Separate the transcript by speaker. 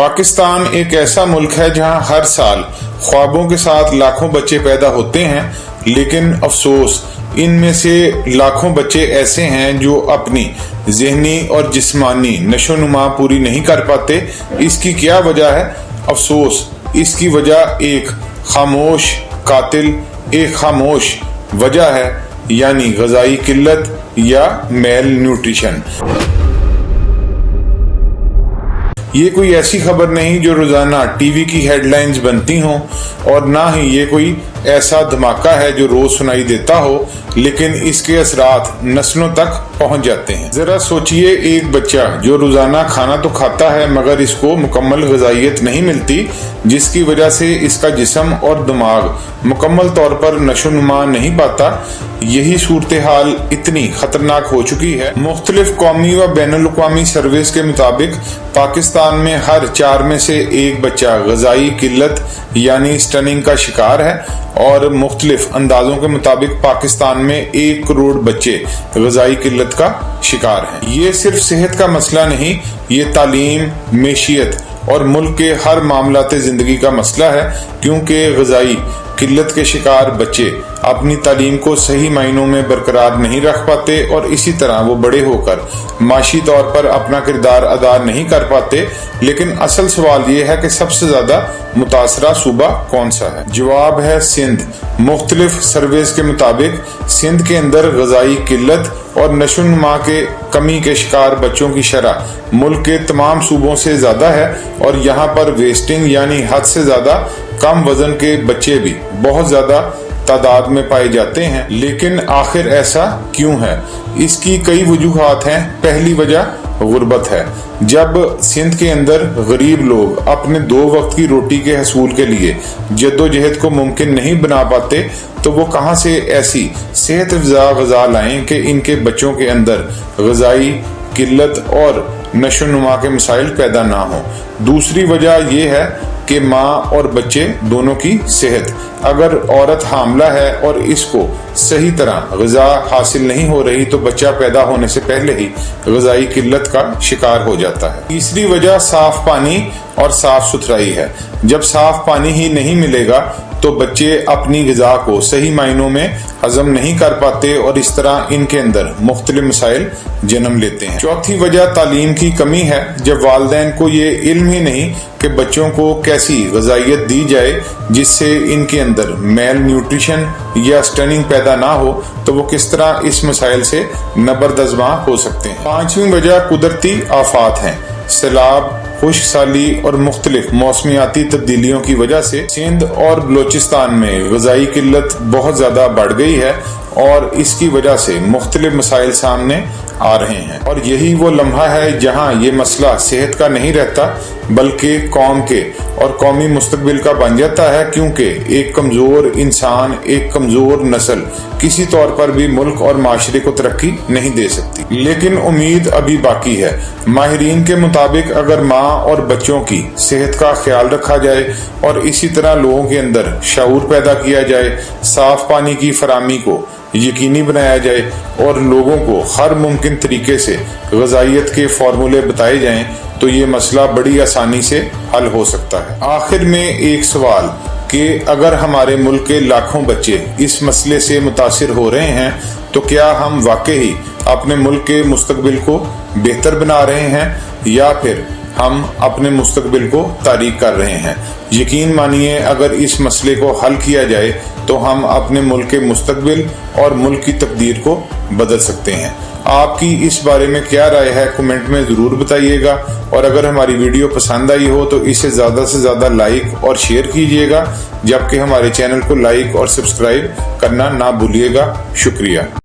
Speaker 1: پاکستان ایک ایسا ملک ہے جہاں ہر سال خوابوں کے ساتھ لاکھوں بچے پیدا ہوتے ہیں، لیکن افسوس ان میں سے لاکھوں بچے ایسے ہیں جو اپنی ذہنی اور جسمانی نشو و نما پوری نہیں کر پاتے۔ اس کی کیا وجہ ہے؟ افسوس اس کی وجہ ایک خاموش قاتل، ایک خاموش وجہ ہے، یعنی غذائی قلت یا میل نیوٹریشن۔ یہ کوئی ایسی خبر نہیں جو روزانہ ٹی وی کی ہیڈ لائنز بنتی ہوں، اور نہ ہی یہ کوئی ایسا دھماکہ ہے جو روز سنائی دیتا ہو، لیکن اس کے اثرات نسلوں تک پہنچ جاتے ہیں۔ ذرا سوچئے، ایک بچہ جو روزانہ کھانا تو کھاتا ہے مگر اس کو مکمل غذائیت نہیں ملتی، جس کی وجہ سے اس کا جسم اور دماغ مکمل طور پر نشو و نما نہیں پاتا۔ یہی صورتحال اتنی خطرناک ہو چکی ہے۔ مختلف قومی و بین الاقوامی سرویز کے مطابق پاکستان میں ہر 4 میں سے ایک بچہ غذائی قلت یعنی سٹننگ کا شکار ہے، اور مختلف اندازوں کے مطابق پاکستان میں 1 کروڑ بچے غذائی قلت کا شکار ہیں۔ یہ صرف صحت کا مسئلہ نہیں، یہ تعلیم، معیشت اور ملک کے ہر معاملات زندگی کا مسئلہ ہے، کیونکہ غذائی قلت کے شکار بچے اپنی تعلیم کو صحیح معنوں میں برقرار نہیں رکھ پاتے، اور اسی طرح وہ بڑے ہو کر معاشی طور پر اپنا کردار ادا نہیں کر پاتے۔ لیکن اصل سوال یہ ہے کہ سب سے زیادہ متاثرہ صوبہ کون سا ہے؟ جواب ہے سندھ۔ مختلف سرویز کے مطابق سندھ کے اندر غذائی قلت اور نشو و نما کے کمی کے شکار بچوں کی شرح ملک کے تمام صوبوں سے زیادہ ہے، اور یہاں پر ویسٹنگ یعنی حد سے زیادہ کم وزن کے بچے بھی بہت زیادہ تعداد میں پائے جاتے ہیں۔ لیکن آخر ایسا کیوں ہے؟ اس کی کئی وجوہات ہیں۔ پہلی وجہ غربت ہے۔ جب سندھ کے اندر غریب لوگ اپنے 2 وقت کی روٹی کے حصول کے لیے جدوجہد کو ممکن نہیں بنا پاتے، تو وہ کہاں سے ایسی صحت افزا غذا لائیں کہ ان کے بچوں کے اندر غذائی قلت اور نشو و نما کے مسائل پیدا نہ ہوں۔ دوسری وجہ یہ ہے کہ ماں اور بچے دونوں کی صحت۔ اگر عورت حاملہ ہے اور اس کو صحیح طرح غذا حاصل نہیں ہو رہی، تو بچہ پیدا ہونے سے پہلے ہی غذائی قلت کا شکار ہو جاتا ہے۔ تیسری وجہ صاف پانی اور صاف ستھرائی ہے۔ جب صاف پانی ہی نہیں ملے گا تو بچے اپنی غذا کو صحیح معنوں میں ہضم نہیں کر پاتے، اور اس طرح ان کے اندر مختلف مسائل جنم لیتے ہیں۔ چوتھی وجہ تعلیم کی کمی ہے۔ جب والدین کو یہ علم ہی نہیں کہ بچوں کو کیسی غذائیت دی جائے جس سے ان کے اندر میل نیوٹریشن یا سٹننگ پیدا نہ ہو، تو وہ کس طرح اس مسائل سے نبردازماں ہو سکتے ہیں۔ 5ویں وجہ قدرتی آفات ہیں۔ سیلاب، خشک سالی اور مختلف موسمیاتی تبدیلیوں کی وجہ سے سندھ اور بلوچستان میں غذائی قلت بہت زیادہ بڑھ گئی ہے، اور اس کی وجہ سے مختلف مسائل سامنے آ رہے ہیں۔ اور یہی وہ لمحہ ہے جہاں یہ مسئلہ صحت کا نہیں رہتا بلکہ قوم کے اور قومی مستقبل کا بن جاتا ہے، کیونکہ ایک کمزور انسان، ایک کمزور نسل کسی طور پر بھی ملک اور معاشرے کو ترقی نہیں دے سکتی۔ لیکن امید ابھی باقی ہے۔ ماہرین کے مطابق اگر ماں اور بچوں کی صحت کا خیال رکھا جائے اور اسی طرح لوگوں کے اندر شعور پیدا کیا جائے، صاف پانی کی فراہمی کو یقینی بنایا جائے اور لوگوں کو ہر ممکن طریقے سے غذائیت کے فارمولے بتائے جائیں، تو یہ مسئلہ بڑی آسانی سے حل ہو سکتا ہے۔ آخر میں ایک سوال کہ اگر ہمارے ملک کے لاکھوں بچے اس مسئلے سے متاثر ہو رہے ہیں، تو کیا ہم واقعی اپنے ملک کے مستقبل کو بہتر بنا رہے ہیں، یا پھر ہم اپنے مستقبل کو تاریک کر رہے ہیں؟ یقین مانیے، اگر اس مسئلے کو حل کیا جائے تو ہم اپنے ملک کے مستقبل اور ملک کی تقدیر کو بدل سکتے ہیں۔ آپ کی اس بارے میں کیا رائے ہے؟ کمنٹ میں ضرور بتائیے گا، اور اگر ہماری ویڈیو پسند آئی ہو تو اسے زیادہ سے زیادہ لائک اور شیئر کیجیے گا، جبکہ ہمارے چینل کو لائک اور سبسکرائب کرنا نہ بھولیے گا۔ شکریہ۔